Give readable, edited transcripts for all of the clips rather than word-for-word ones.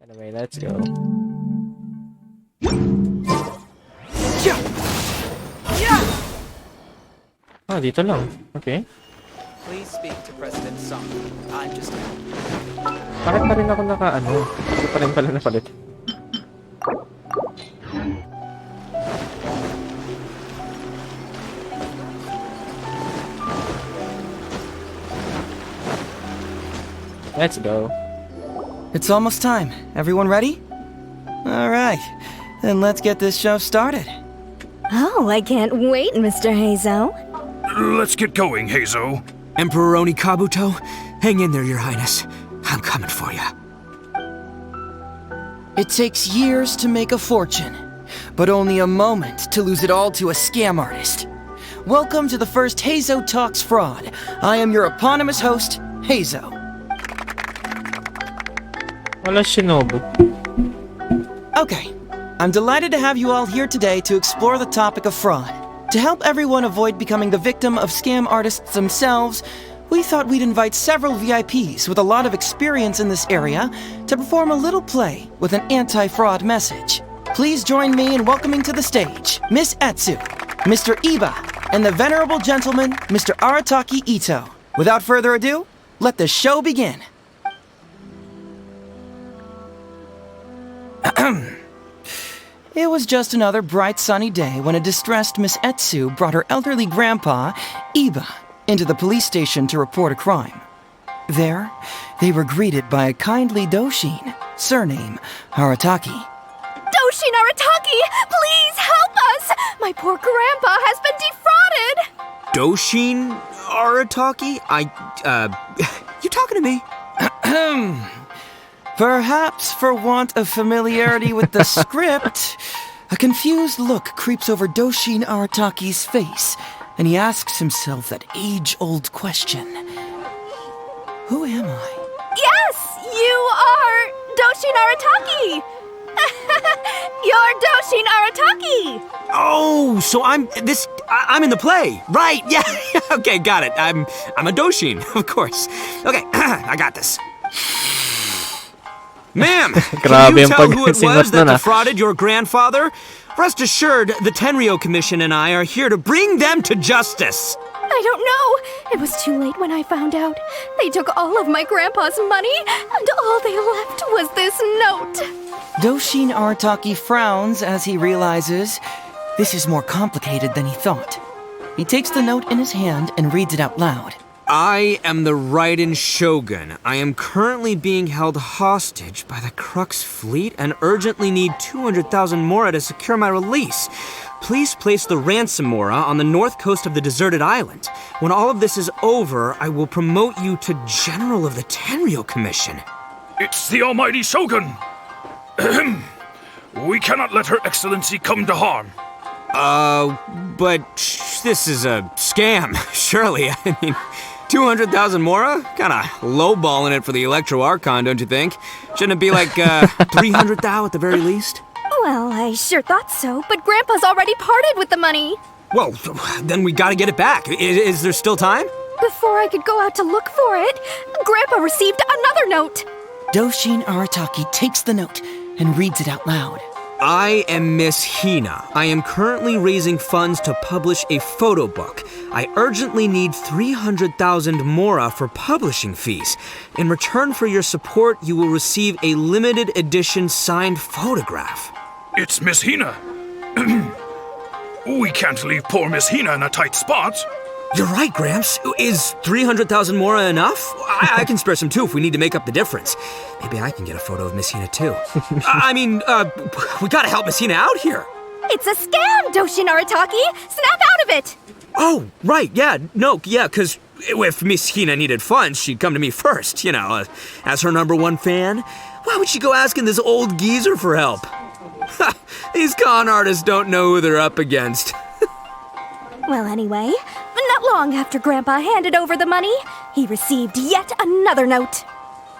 Anyway, let's go. Oh, dito lang. Okay. Please speak to President Song. I'm just... Bakit pa rin ako naka-ano? Bakit pa rin pala napalit? Let's go. It's almost time. Everyone ready? All right. Then let's get this show started. Oh, I can't wait, Mr. Heizo. Let's get going, Heizo. Emperor Oni Kabuto, hang in there, Your Highness. I'm coming for you. It takes years to make a fortune, but only a moment to lose it all to a scam artist. Welcome to the first Heizo Talks Fraud. I am your eponymous host, Heizo. Wala Shinobu. Okay, I'm delighted to have you all here today to explore the topic of fraud. To help everyone avoid becoming the victim of scam artists themselves, we thought we'd invite several VIPs with a lot of experience in this area to perform a little play with an anti-fraud message. Please join me in welcoming to the stage Miss Etsu, Mr. Iba, and the venerable gentleman, Mr. Arataki Ito. Without further ado, let the show begin. It was just another bright sunny day when a distressed Miss Etsu brought her elderly grandpa, Iba, into the police station to report a crime. There, they were greeted by a kindly Doshin, surname Harataki. Doshin Arataki, please help us! My poor grandpa has been defrauded! Doshin Arataki? You talking to me? Perhaps for want of familiarity with the script, a confused look creeps over Doshin Arataki's face, and he asks himself that age-old question. Who am I? Yes, you are Doshin Arataki! You're Doshin Arataki! Oh, so I'm in the play. Right, yeah. Okay, got it. I'm a Doshin, of course. Okay, I got this. Ma'am, can you tell who it was that defrauded your grandfather? Rest assured, the Tenryo Commission and I are here to bring them to justice. I don't know. It was too late when I found out. They took all of my grandpa's money, and all they left was this note. Doshin Arataki frowns as he realizes this is more complicated than he thought. He takes the note in his hand and reads it out loud. I am the Raiden Shogun. I am currently being held hostage by the Crux fleet and urgently need 200,000 mora to secure my release. Please place the ransom mora on the north coast of the deserted island. When all of this is over, I will promote you to General of the Tenryo Commission. It's the almighty Shogun. We cannot let Her Excellency come to harm. But this is a scam, surely. I mean, 200,000 mora? Kinda lowballing it for the Electro Archon, don't you think? Shouldn't it be like, 300,000 at the very least? Well, I sure thought so, but Grandpa's already parted with the money. Well, then we gotta get it back. Is there still time? Before I could go out to look for it, Grandpa received another note. Doshin Arataki takes the note and reads it out loud. I am Miss Hina. I am currently raising funds to publish a photo book. I urgently need 300,000 mora for publishing fees. In return for your support, you will receive a limited edition signed photograph. It's Miss Hina. We can't leave poor Miss Hina in a tight spot. You're right, Gramps. Is 300,000 mora enough? I can spare some too if we need to make up the difference. Maybe I can get a photo of Miss Hina too. We gotta help Miss Hina out here. It's a scam, Doshin Arataki! Snap out of it! Oh, right, yeah, because if Miss Hina needed funds, she'd come to me first, as her #1 fan. Why would she go asking this old geezer for help? These con artists don't know who they're up against. Well, anyway, not long after Grandpa handed over the money, he received yet another note.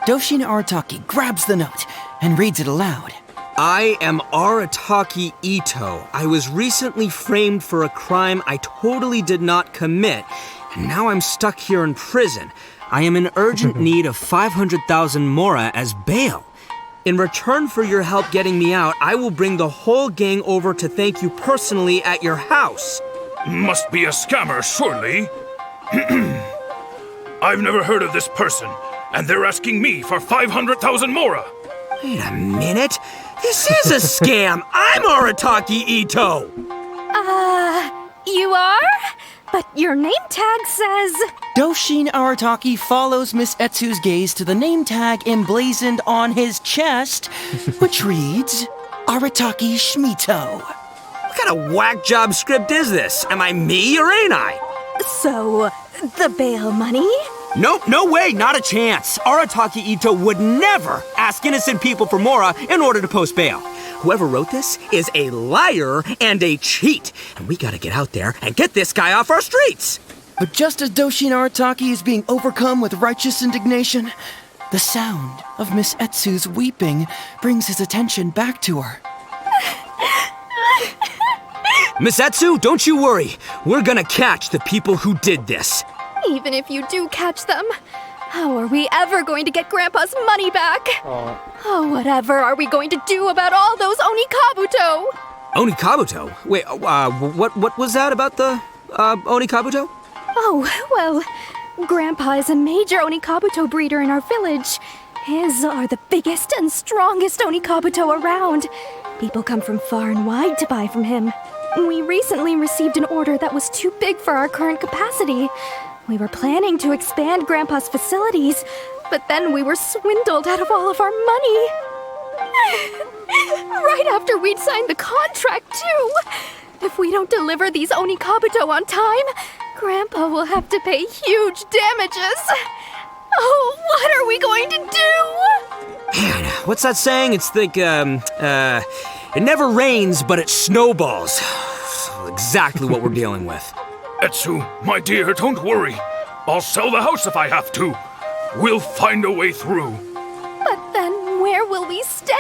Doshin Arataki grabs the note and reads it aloud. I am Arataki Ito. I was recently framed for a crime I totally did not commit, and now I'm stuck here in prison. I am in urgent need of 500,000 mora as bail. In return for your help getting me out, I will bring the whole gang over to thank you personally at your house. Must be a scammer, surely. I've never heard of this person, and they're asking me for 500,000 mora. Wait a minute. This is a scam. I'm Arataki Ito. You are? But your name tag says... Doshin Arataki follows Miss Etsu's gaze to the name tag emblazoned on his chest, which reads, Arataki Shmito. What kind of whack job script is this? Am I me or ain't I? So, the bail money? Nope, no way, not a chance. Arataki Ito would never ask innocent people for mora in order to post bail. Whoever wrote this is a liar and a cheat, and we gotta get out there and get this guy off our streets. But just as Doshin Arataki is being overcome with righteous indignation, the sound of Miss Etsu's weeping brings his attention back to her. Miss Etsu, don't you worry. We're gonna catch the people who did this. Even if you do catch them, how are we ever going to get Grandpa's money back? Oh, whatever are we going to do about all those Onikabuto? Onikabuto? Wait, what was that about the, Onikabuto? Oh, well, Grandpa is a major Onikabuto breeder in our village. His are the biggest and strongest Onikabuto around. People come from far and wide to buy from him. We recently received an order that was too big for our current capacity. We were planning to expand Grandpa's facilities, but then we were swindled out of all of our money. Right after we'd signed the contract, too. If we don't deliver these Onikabuto on time, Grandpa will have to pay huge damages. Oh, what are we going to do? Man, what's that saying? It's like, it never rains, but it snowballs. Exactly what we're dealing with. Etsu, my dear, don't worry. I'll sell the house if I have to. We'll find a way through. But then where will we stay?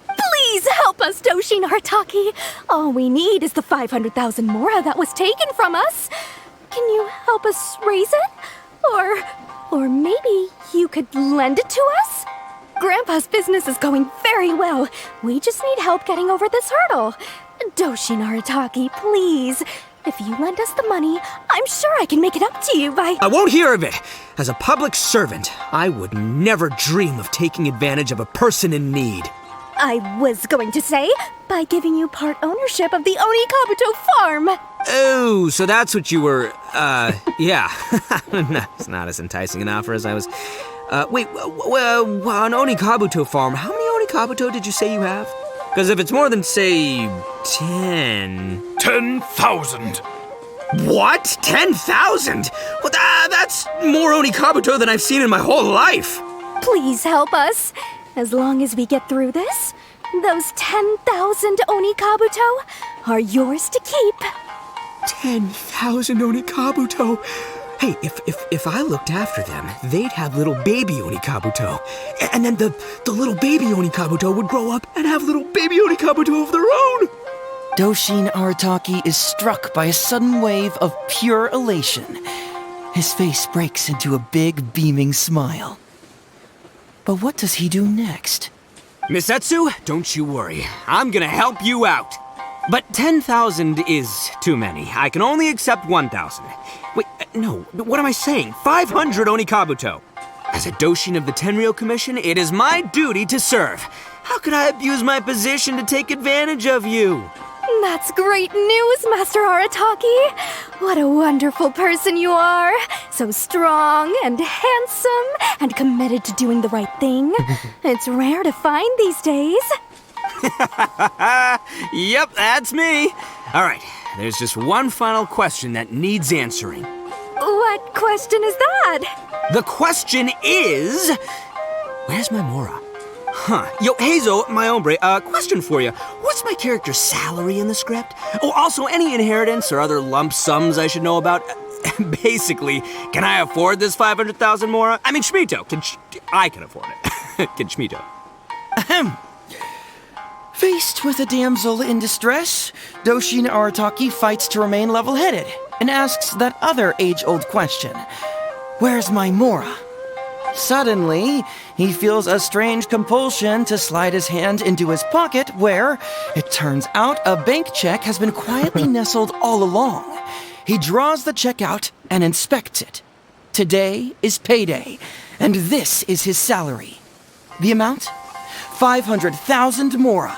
Please help us, Doshin Arataki. All we need is the 500,000 mora that was taken from us. Can you help us raise it? Or maybe you could lend it to us? Grandpa's business is going very well. We just need help getting over this hurdle. Doshin Arataki, please. If you lend us the money, I'm sure I can make it up to you by... I won't hear of it. As a public servant, I would never dream of taking advantage of a person in need. I was going to say, by giving you part ownership of the Onikabuto farm. Oh, so that's what you were, yeah. It's not as enticing an offer as I was... wait, an Onikabuto farm, how many Onikabuto did you say you have? Because if it's more than, say, 10... 10,000. What? 10,000? Well, that's more Onikabuto than I've seen in my whole life. Please help us. As long as we get through this, those 10,000 Onikabuto are yours to keep. 10,000 Onikabuto? Hey, if I looked after them, they'd have little baby Onikabuto. And then the little baby Onikabuto would grow up and have little baby Onikabuto of their own. Doshin Arataki is struck by a sudden wave of pure elation. His face breaks into a big, beaming smile. But what does he do next? Miss Etsu, don't you worry. I'm gonna help you out. But 10,000 is too many. I can only accept 1,000. Wait, no, what am I saying? 500 Onikabuto. As a Doshin of the Tenryou Commission, it is my duty to serve. How could I abuse my position to take advantage of you? That's great news, Master Arataki. What a wonderful person you are. So strong and handsome and committed to doing the right thing. It's rare to find these days. Yep, that's me. All right, there's just one final question that needs answering. What question is that? The question is... Where's my mora? Huh. Yo, Heizo, my hombre, question for you. What's my character's salary in the script? Oh, also, any inheritance or other lump sums I should know about? Basically, can I afford this 500,000 mora? I mean, Shmito, I can afford it. Can Shmito? Ahem. Faced with a damsel in distress, Doshin Arataki fights to remain level-headed and asks that other age-old question. Where's my mora? Suddenly, he feels a strange compulsion to slide his hand into his pocket where, it turns out, a bank check has been quietly nestled all along. He draws the check out and inspects it. Today is payday, and this is his salary. The amount? 500,000 mora.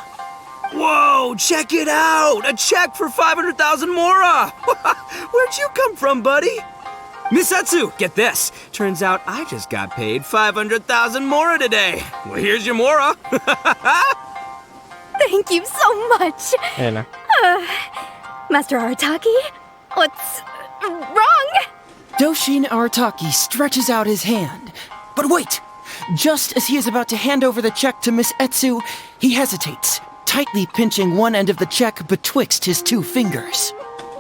Whoa, check it out! A check for 500,000 mora! Where'd you come from, buddy? Miss Etsu, get this. Turns out I just got paid 500,000 mora today. Well, here's your mora. Thank you so much. Ayan na. Master Arataki, what's wrong? Doshin Arataki stretches out his hand. But wait! Just as he is about to hand over the check to Miss Etsu, he hesitates, tightly pinching one end of the check betwixt his two fingers.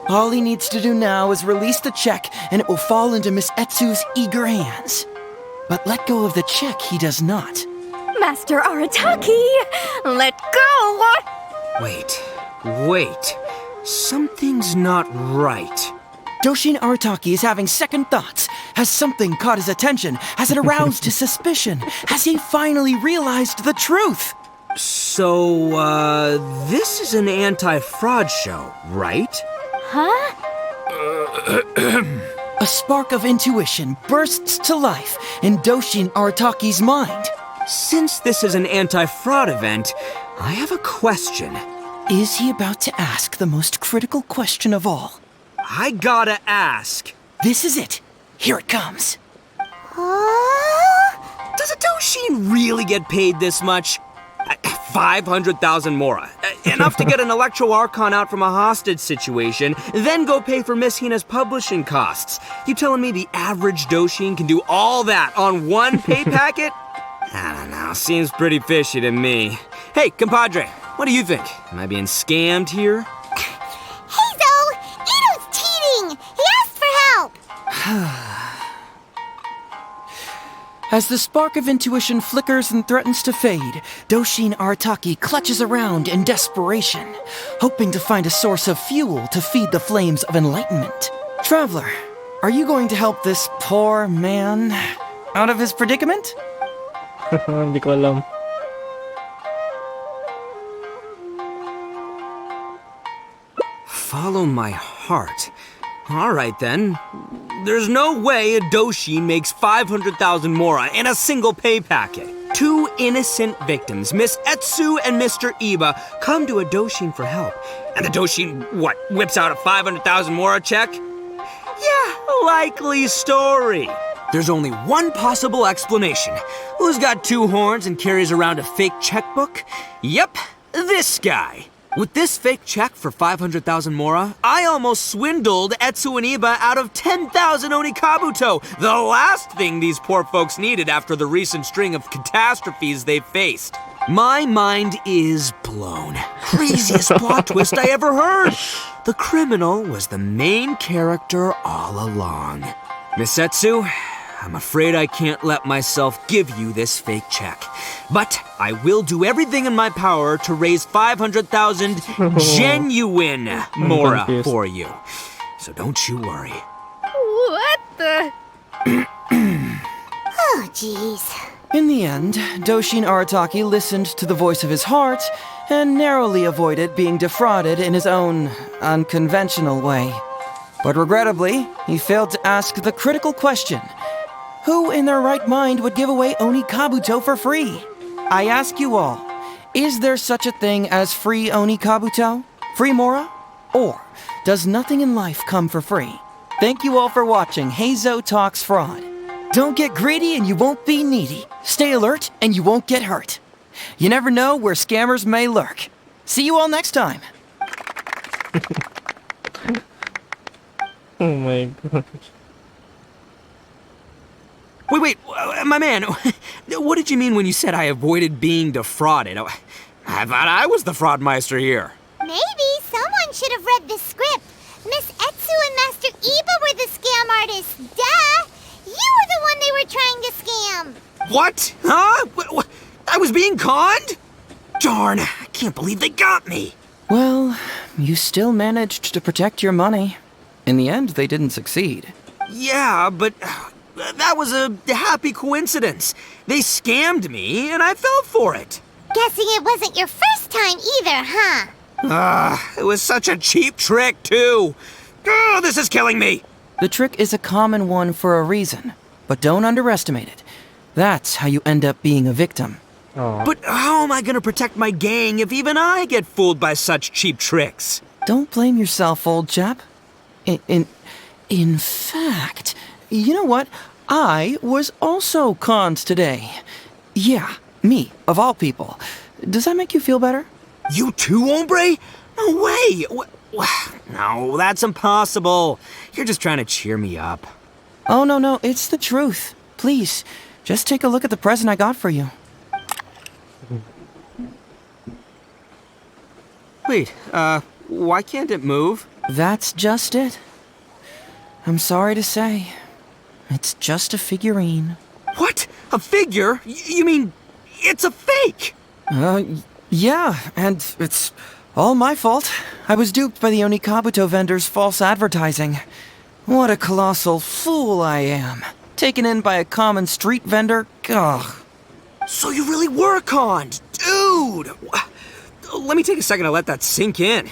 All he needs to do now is release the check, and it will fall into Miss Etsu's eager hands. But let go of the check he does not. Master Arataki, let go! Wait. Something's not right. Doshin Arataki is having second thoughts. Has something caught his attention? Has it aroused his suspicion? Has he finally realized the truth? So, this is an anti-fraud show, right? Huh? A spark of intuition bursts to life in Doshin Arataki's mind. Since this is an anti-fraud event, I have a question. Is he about to ask the most critical question of all? I gotta ask. This is it. Here it comes. Does a Doshin really get paid this much? 500,000 mora. Enough to get an Electro Archon out from a hostage situation, then go pay for Miss Hina's publishing costs. You telling me the average Doshin can do all that on one pay packet? I don't know, seems pretty fishy to me. Hey, compadre, what do you think? Am I being scammed here? Heizo! Ito's cheating! He asked for help! As the spark of intuition flickers and threatens to fade, Doshin Arataki clutches around in desperation, hoping to find a source of fuel to feed the flames of enlightenment. Traveler, are you going to help this poor man out of his predicament? Hindi ko alam. Follow my heart. All right, then. There's no way a Doshin makes 500,000 mora in a single pay packet. Two innocent victims, Miss Etsu and Mr. Iba, come to a Doshin for help. And the Doshin, whips out a 500,000 mora check? Yeah, likely story. There's only one possible explanation. Who's got two horns and carries around a fake checkbook? Yep, this guy. With this fake check for 500,000 mora, I almost swindled Etsu and Iba out of 10,000 Onikabuto, the last thing these poor folks needed after the recent string of catastrophes they've faced. My mind is blown. Craziest plot twist I ever heard. The criminal was the main character all along. Miss Etsu, I'm afraid I can't let myself give you this fake check. But I will do everything in my power to raise 500,000 genuine mora for you. So don't you worry. What the? Oh, jeez. In the end, Doshin Arataki listened to the voice of his heart and narrowly avoided being defrauded in his own unconventional way. But regrettably, he failed to ask the critical question: who in their right mind would give away Onikabuto for free? I ask you all, is there such a thing as free Onikabuto? Free mora? Or does nothing in life come for free? Thank you all for watching Heizo Talks Fraud. Don't get greedy and you won't be needy. Stay alert and you won't get hurt. You never know where scammers may lurk. See you all next time. Oh my god. Wait, my man, what did you mean when you said I avoided being defrauded? I thought I was the fraudmeister here. Maybe someone should have read the script. Miss Etsu and Master Iba were the scam artists. Duh! You were the one they were trying to scam. What? Huh? I was being conned? Darn, I can't believe they got me. Well, you still managed to protect your money. In the end, they didn't succeed. Yeah, but That was a happy coincidence. They scammed me, and I fell for it. Guessing it wasn't your first time either, huh? It was such a cheap trick, too. Oh, this is killing me. The trick is a common one for a reason, but don't underestimate it. That's how you end up being a victim. Oh. But how am I gonna protect my gang if even I get fooled by such cheap tricks? Don't blame yourself, old chap. In fact, you know what? I was also conned today. Yeah, me, of all people. Does that make you feel better? You too, hombre? No way! No, that's impossible. You're just trying to cheer me up. Oh, no, it's the truth. Please, just take a look at the present I got for you. Wait, why can't it move? That's just it. I'm sorry to say, it's just a figurine. What? A figure? You mean it's a fake? Yeah, and it's all my fault. I was duped by the Onikabuto vendor's false advertising. What a colossal fool I am. Taken in by a common street vendor? Ugh. So you really were conned, dude! Let me take a second to let that sink in.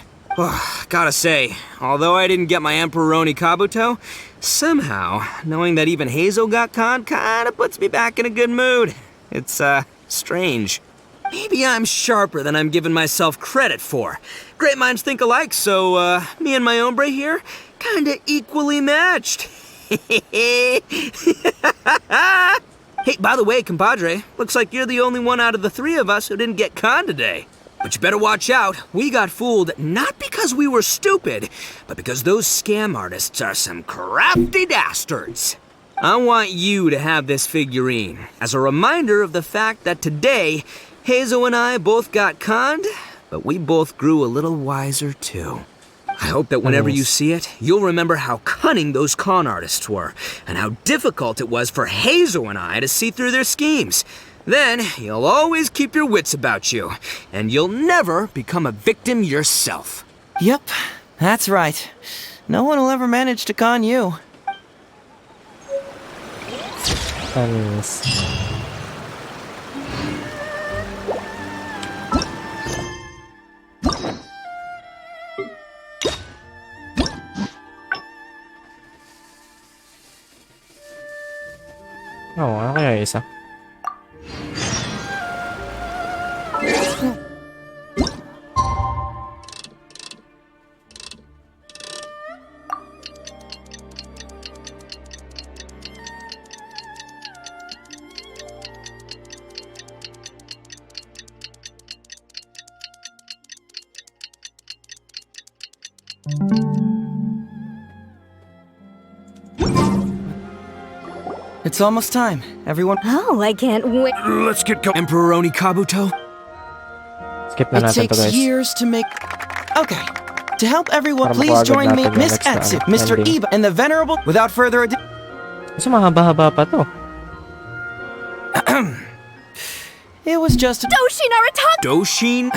Gotta say, although I didn't get my Emperor Onikabuto, somehow, knowing that even Heizo got conned kinda puts me back in a good mood. It's, strange. Maybe I'm sharper than I'm giving myself credit for. Great minds think alike, so, me and my hombre here, kinda equally matched. Hey, by the way, compadre, looks like you're the only one out of the three of us who didn't get conned today. But you better watch out. We got fooled not because we were stupid, but because those scam artists are some crafty dastards. I want you to have this figurine as a reminder of the fact that today, Heizo and I both got conned, but we both grew a little wiser too. I hope that whenever you see it, you'll remember how cunning those con artists were, and how difficult it was for Heizo and I to see through their schemes. Then, you'll always keep your wits about you, and you'll never become a victim yourself. Yep, that's right. No one will ever manage to con you. Panis. Oh, ano kaya isa? It's almost time. Everyone... Oh, I can't wait. Let's get going. Emperor Onikabuto? Skip na It natin to, takes guys. years to make... Okay. To help everyone, Para please makuha join agad me, natin yung Miss next na Etsu, ano, Mr. ending. Iba, and the Venerable... Without further ado... Kasi mahaba-haba pa to. It was just... Doshin Arataki! Doshin?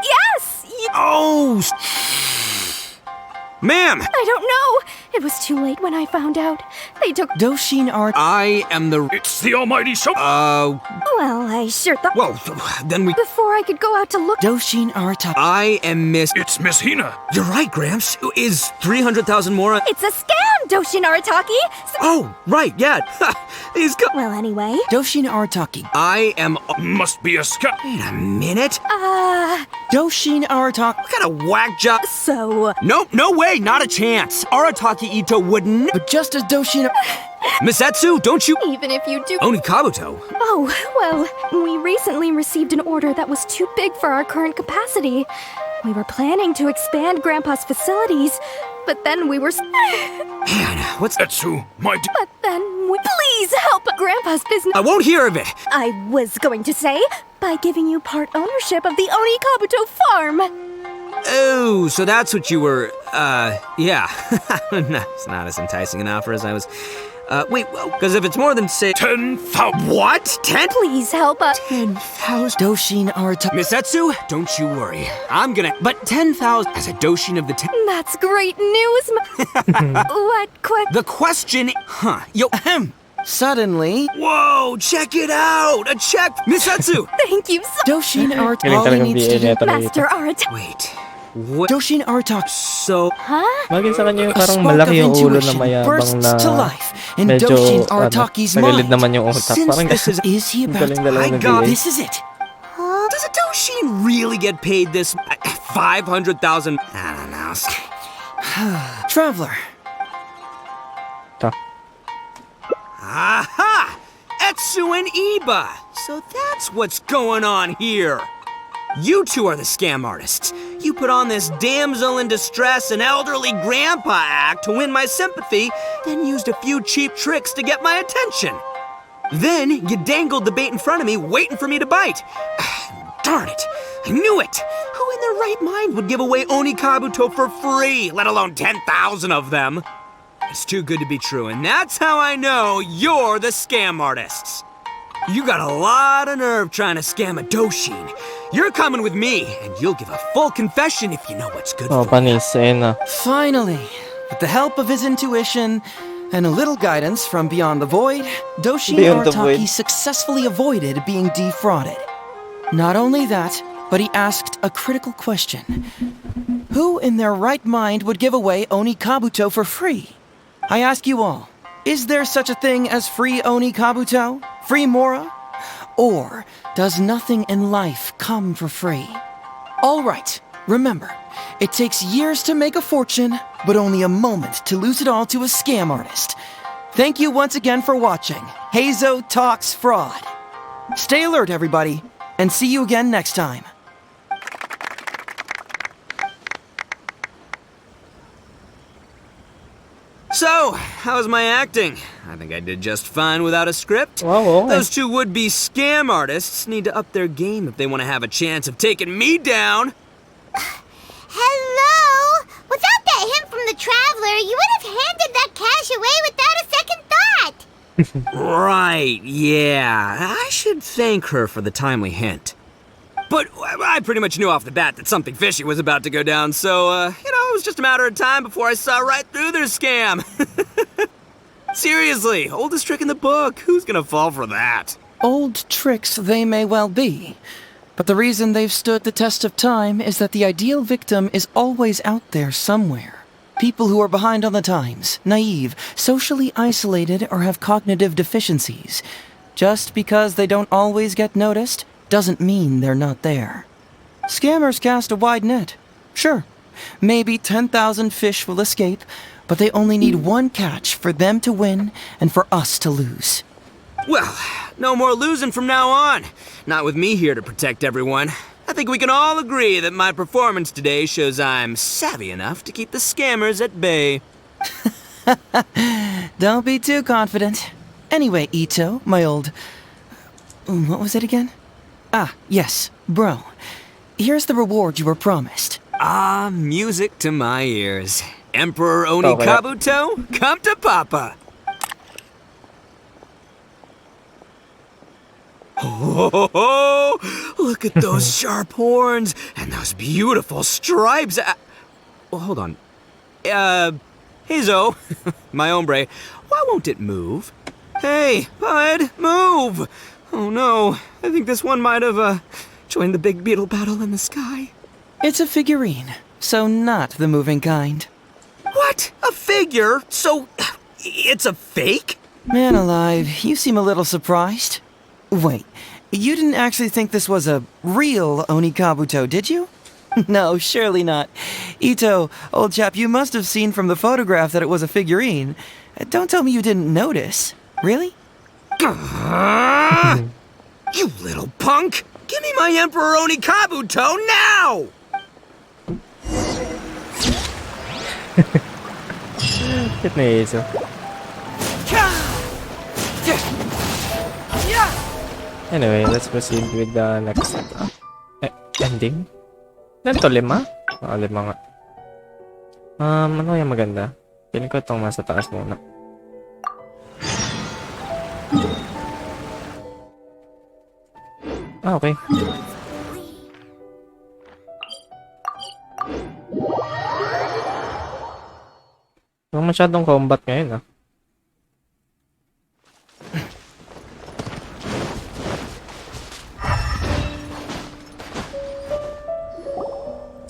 Yes! Oh! Ma'am! I don't know. It was too late when I found out. They took... Doshin Art... I am the... It's the almighty show. Well, I sure thought... Well, then we... Before I could go out to look... Doshin Arataki... I am Miss... It's Miss Hina. You're right, Gramps. Is 300,000 more... It's a scam, Doshin Arataki! Oh, right, yeah. He's got... Well, anyway... Doshin Arataki... I am... Must be a scam. Wait a minute. Doshin Arataki... What kind of whack job... So... Nope, no way, not a chance. Arataki Ito wouldn't... But just as Doshin... Miss Etsu, don't you... Even if you do... Onikabuto? Oh, well, we recently received an order that was too big for our current capacity. We were planning to expand Grandpa's facilities, but then we were... Man, what's... Etsu, my dear. But then we... Please help Grandpa's business... I won't hear of it. I was going to say, by giving you part ownership of the Onikabuto farm. Oh, so that's what you were, yeah. No, it's not as enticing an offer as I was... wait, because if it's more than, say... 10,000. What? 10? Please help us. 10,000? Doshin Arataki... Miss Etsu, don't you worry. I'm gonna... But 10,000 as a Doshin of the 10... That's great news. What The question... Huh. Yo, ahem. Suddenly, Whoa, check it out! A check! Miss Etsu! Thank you so Doshin Galing Arataki talagang needs BA to do. neto na ito. Master Arataki. Wait, what? Doshin Arataki. So, Bagay sa kanya yung A parang spark malaki of yung ulo na intuition mayabang bursts na to life in medyo Doshin Arataki's tagilid mind. naman yung utak. Since Parang this is he about galing dalawa I ng got BA. This is it. does a Doshin really get paid this 500,000? I don't know. Traveler. Ta. Aha! Etsu and Iba! So that's what's going on here. You two are the scam artists. You put on this damsel in distress and elderly grandpa act to win my sympathy, then used a few cheap tricks to get my attention. Then you dangled the bait in front of me, waiting for me to bite. Darn it! I knew it! Who in their right mind would give away Oni Kabuto for free, let alone 10,000 of them? It's too good to be true, and that's how I know you're the scam artists. You got a lot of nerve trying to scam a Doshin. You're coming with me, and you'll give a full confession if you know what's good Oh, for you. panis. Ayun na. Finally, with the help of his intuition and a little guidance from Beyond the Void, Doshin Beyond the Arataki Void. successfully avoided being defrauded. Not only that, but he asked a critical question. Who in their right mind would give away Oni Kabuto for free? I ask you all, is there such a thing as free Oni Kabuto? Free Mora? Or does nothing in life come for free? All right, remember, it takes years to make a fortune, but only a moment to lose it all to a scam artist. Thank you once again for watching Heizo Talks Fraud. Stay alert, everybody, and see you again next time. So, how's my acting? I think I did just fine without a script. Wow, okay. Those two would-be scam artists need to up their game if they want to have a chance of taking me down. Hello? Without that hint from the Traveler, you would have handed that cash away without a second thought. Right, yeah. I should thank her for the timely hint. But I pretty much knew off the bat that something fishy was about to go down, so, it was just a matter of time before I saw right through their scam. Seriously, oldest trick in the book. Who's gonna fall for that? Old tricks they may well be, but the reason they've stood the test of time is that the ideal victim is always out there somewhere. People who are behind on the times, naive, socially isolated, or have cognitive deficiencies. Just because they don't always get noticed doesn't mean they're not there. Scammers cast a wide net. Sure, maybe 10,000 fish will escape, but they only need one catch for them to win and for us to lose. Well, no more losing from now on. Not with me here to protect everyone. I think we can all agree that my performance today shows I'm savvy enough to keep the scammers at bay. Don't be too confident. Anyway, Ito, my old... What was it again? Ah, yes, bro. Here's the reward you were promised. Ah, music to my ears. Emperor Oni Okay. Kabuto, come to Papa. Oh, look at those sharp horns and those beautiful stripes. Well, hold on. Heizo, my hombre, why won't it move? Hey, bud, move! Oh no, I think this one might have, joined the big beetle battle in the sky. It's a figurine, so not the moving kind. What? A figure? So, it's a fake? Man alive, you seem a little surprised. Wait, you didn't actually think this was a real Oni Kabuto, did you? No, surely not. Ito, old chap, you must have seen from the photograph that it was a figurine. Don't tell me you didn't notice. Really? You little punk! Give me my Emperor Oni Kabuto now! Cute na Heizo. Anyway, let's proceed with the next ending. Ilan to? 5? Oo, 5 nga. Ano yung maganda? Feeling ko itong nasa taas muna. Okay. Walang masyadong combat ngayon,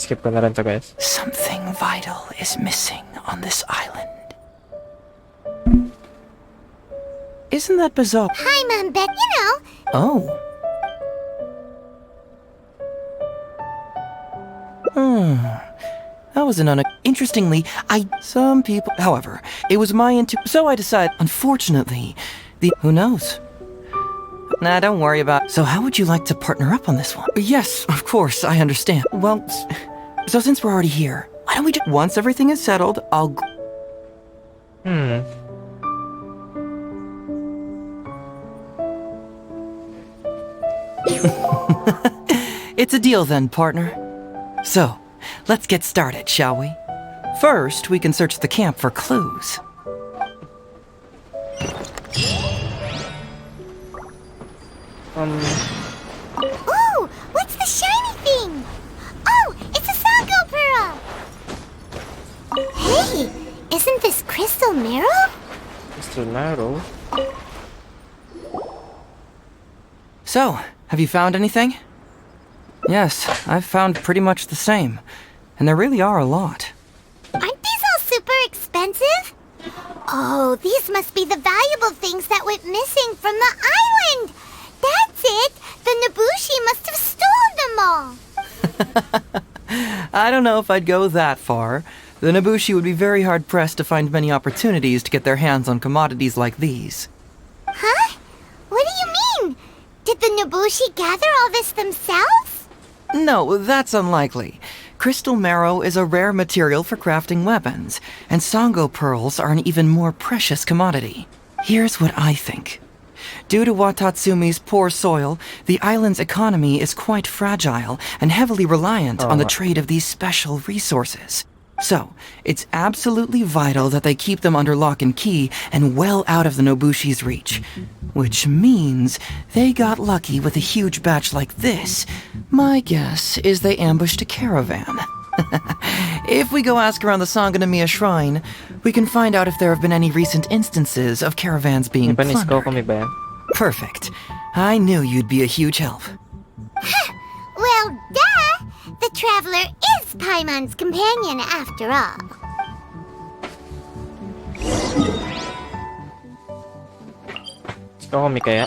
skip ko na rin to, guys. Something vital is missing on this island. Isn't that bizarre? Hi, Mom Bet, you know. Oh. That was an Interestingly, Some people... However, it was my So I decided, unfortunately, Who knows? Nah, don't worry about it. So how would you like to partner up on this one? Yes, of course, I understand. Well, so since we're already here, why don't we just... Once everything is settled, I'll... It's a deal then, partner. So, let's get started, shall we? First, we can search the camp for clues. Ooh, what's the shiny thing? Oh, it's a Sango Pearl! Hey, isn't this Crystal Marrow? Crystal Marrow? So, have you found anything? Yes, I've found pretty much the same. And there really are a lot. Aren't these all super expensive? Oh, these must be the valuable things that went missing from the island! That's it! The Nobushi must have stolen them all! I don't know if I'd go that far. The Nobushi would be very hard-pressed to find many opportunities to get their hands on commodities like these. Huh? What do you mean? Did the Nobushi gather all this themselves? No, that's unlikely. Crystal marrow is a rare material for crafting weapons, and Sango pearls are an even more precious commodity. Here's what I think. Due to Watatsumi's poor soil, the island's economy is quite fragile and heavily reliant on the trade of these special resources. So, it's absolutely vital that they keep them under lock and key and well out of the Nobushi's reach. Which means they got lucky with a huge batch like this. My guess is they ambushed a caravan. If we go ask around the Sangonomiya Shrine, we can find out if there have been any recent instances of caravans being plundered. Perfect. I knew you'd be a huge help. Well, duh! The traveler is Paimon's companion after all. Gusto ko kaya?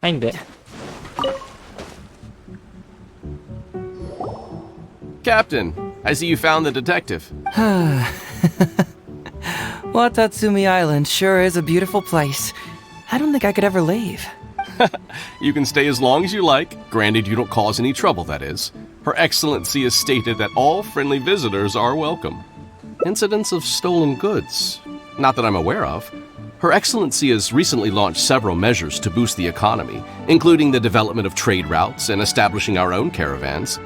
Ay, hindi. Captain, I see you found the detective. Watatsumi Island sure is a beautiful place. I don't think I could ever leave. You can stay as long as you like, granted you don't cause any trouble, that is. Her Excellency has stated that all friendly visitors are welcome. Incidents of stolen goods? Not that I'm aware of. Her Excellency has recently launched several measures to boost the economy, including the development of trade routes and establishing our own caravans.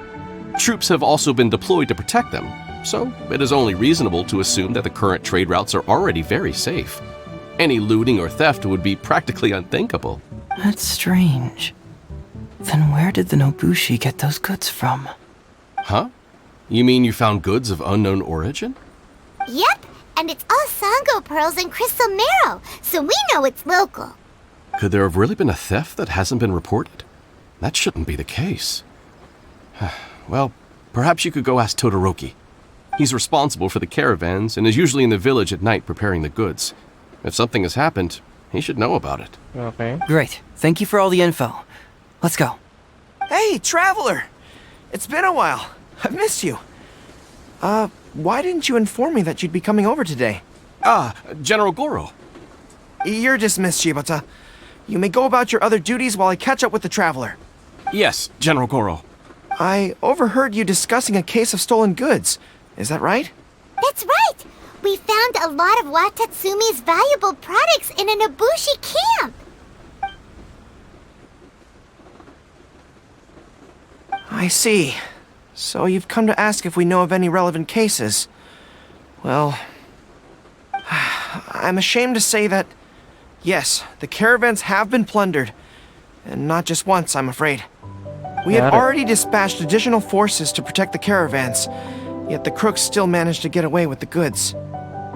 Troops have also been deployed to protect them, so it is only reasonable to assume that the current trade routes are already very safe. Any looting or theft would be practically unthinkable. That's strange. Then where did the Nobushi get those goods from? Huh? You mean you found goods of unknown origin? Yep, and it's all Sango pearls and crystal marrow, so we know it's local. Could there have really been a theft that hasn't been reported? That shouldn't be the case. Well, perhaps you could go ask Todoroki. He's responsible for the caravans and is usually in the village at night preparing the goods. If something has happened, he should know about it. Okay. Great. Thank you for all the info. Let's go. Hey, traveler! It's been a while. I've missed you. Why didn't you inform me that you'd be coming over today? General Goro. You're dismissed, Shibata. You may go about your other duties while I catch up with the traveler. Yes, General Goro. I overheard you discussing a case of stolen goods. Is that right? That's right! We found a lot of Watatsumi's valuable products in a Nobushi camp! I see. So you've come to ask if we know of any relevant cases. Well, I'm ashamed to say that, yes, the caravans have been plundered. And not just once, I'm afraid. We had already dispatched additional forces to protect the caravans, yet the crooks still managed to get away with the goods.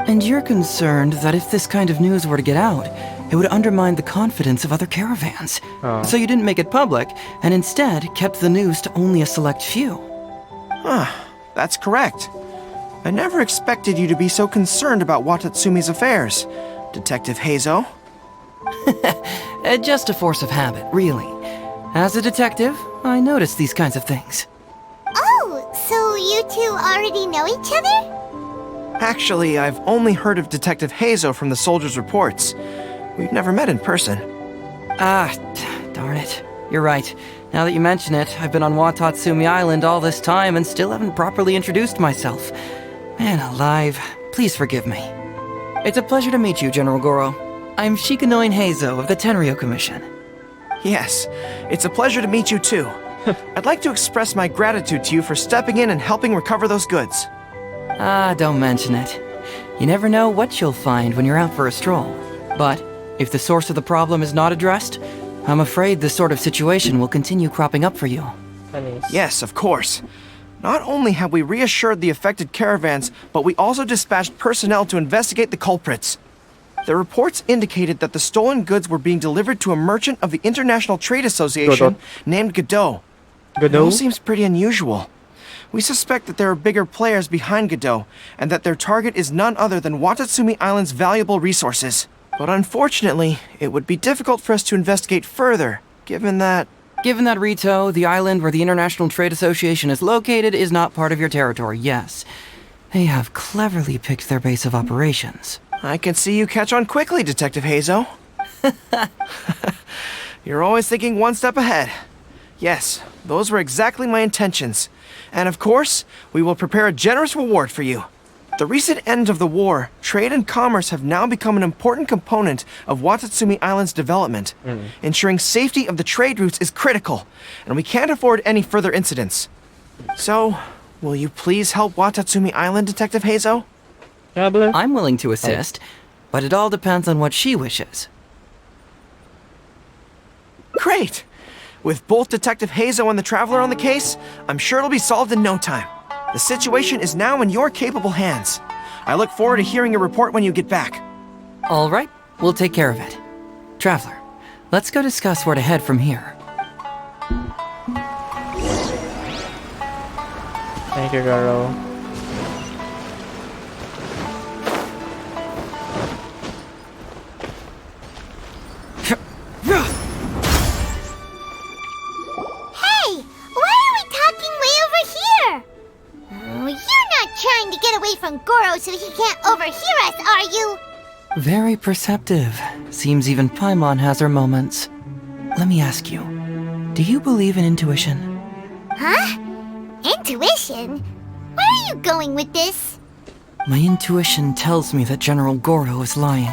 And you're concerned that if this kind of news were to get out, it would undermine the confidence of other caravans. Oh. So you didn't make it public, and instead kept the news to only a select few. That's correct. I never expected you to be so concerned about Watatsumi's affairs, Detective Heizo. Just a force of habit, really. As a detective, I notice these kinds of things. Oh, so you two already know each other? Actually, I've only heard of Detective Heizo from the soldiers' reports. We've never met in person. Darn it. You're right. Now that you mention it, I've been on Watatsumi Island all this time and still haven't properly introduced myself. Man alive, please forgive me. It's a pleasure to meet you, General Goro. I'm SHIKANOIN HEIZOU of the Tenryo Commission. Yes, it's a pleasure to meet you too. I'd like to express my gratitude to you for stepping in and helping recover those goods. Don't mention it. You never know what you'll find when you're out for a stroll. But if the source of the problem is not addressed, I'm afraid this sort of situation will continue cropping up for you. Yes, of course. Not only have we reassured the affected caravans, but we also dispatched personnel to investigate the culprits. The reports indicated that the stolen goods were being delivered to a merchant of the International Trade Association named Godot. It all seems pretty unusual. We suspect that there are bigger players behind Godot, and that their target is none other than Watatsumi Island's valuable resources. But unfortunately, it would be difficult for us to investigate further, given that... Given that Rito, the island where the International Trade Association is located, is not part of your territory, yes. They have cleverly picked their base of operations. I can see you catch on quickly, Detective Heizo. You're always thinking one step ahead. Yes, those were exactly my intentions. And of course, we will prepare a generous reward for you. The recent end of the war, trade and commerce have now become an important component of Watatsumi Island's development. Ensuring safety of the trade routes is critical, and we can't afford any further incidents. So, will you please help Watatsumi Island, Detective Heizo? I'm willing to assist, but it all depends on what she wishes. Great! With both Detective Heizo and the Traveler on the case, I'm sure it'll be solved in no time. The situation is now in your capable hands. I look forward to hearing your report when you get back. All right, we'll take care of it. Traveler, let's go discuss where to head from here. Thank you, Garo. Hey, why are we talking way over here? Oh, you're not trying to get away from Goro so he can't overhear us, are you? Very perceptive. Seems even Paimon has her moments. Let me ask you, do you believe in intuition? Huh? Intuition? Where are you going with this? My intuition tells me that General Goro is lying.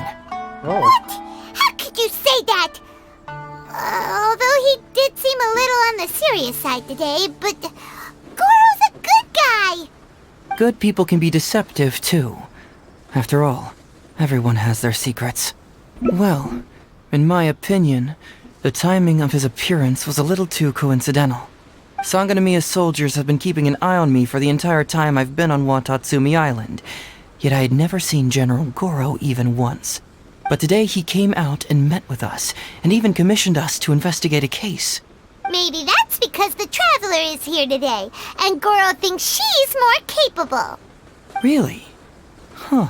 What? How could you say that? Although he did seem a little on the serious side today, but Goro's a good guy. Good people can be deceptive, too. After all, everyone has their secrets. Well, in my opinion, the timing of his appearance was a little too coincidental. Sangonomiya's soldiers have been keeping an eye on me for the entire time I've been on Watatsumi Island, yet I had never seen General Goro even once. But today he came out and met with us, and even commissioned us to investigate a case. Maybe that's because the Traveler is here today, and Goro thinks she's more capable. Really? Huh.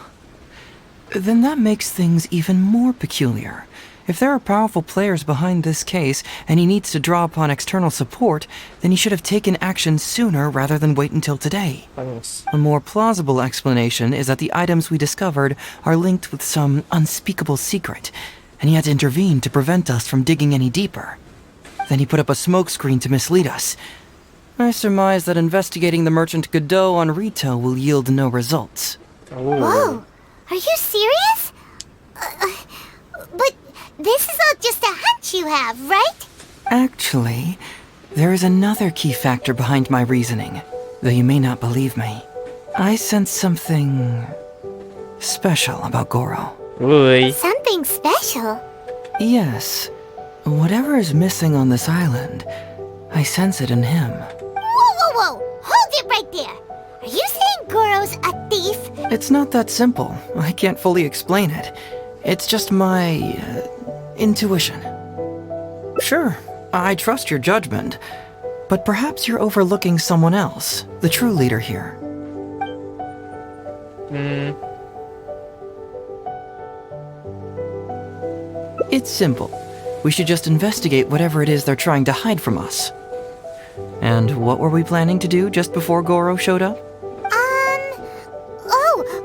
Then that makes things even more peculiar. If there are powerful players behind this case, and he needs to draw upon external support, then he should have taken action sooner rather than wait until today. A more plausible explanation is that the items we discovered are linked with some unspeakable secret, and he had to intervene to prevent us from digging any deeper. Then he put up a smokescreen to mislead us. I surmise that investigating the merchant Godot on Rito will yield no results. Whoa, are you serious? But this is all just a hunch you have, right? Actually, there is another key factor behind my reasoning, though you may not believe me. I sense something special about Goro. Uy. Something special? Yes. Whatever is missing on this island, I sense it in him. Whoa! Hold it right there! Are you saying Goro's a thief? It's not that simple. I can't fully explain it. It's just my intuition. Sure, I trust your judgment, but perhaps you're overlooking someone else, the true leader here. It's simple. We should just investigate whatever it is they're trying to hide from us. And what were we planning to do just before Goro showed up?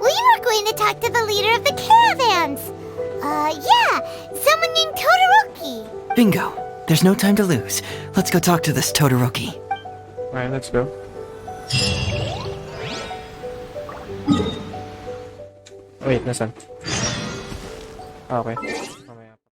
We were going to talk to the leader of the caravans. Yeah, someone named Todoroki. Bingo. There's no time to lose. Let's go talk to this Todoroki. Alright, let's go. Wait, nasan? Okay.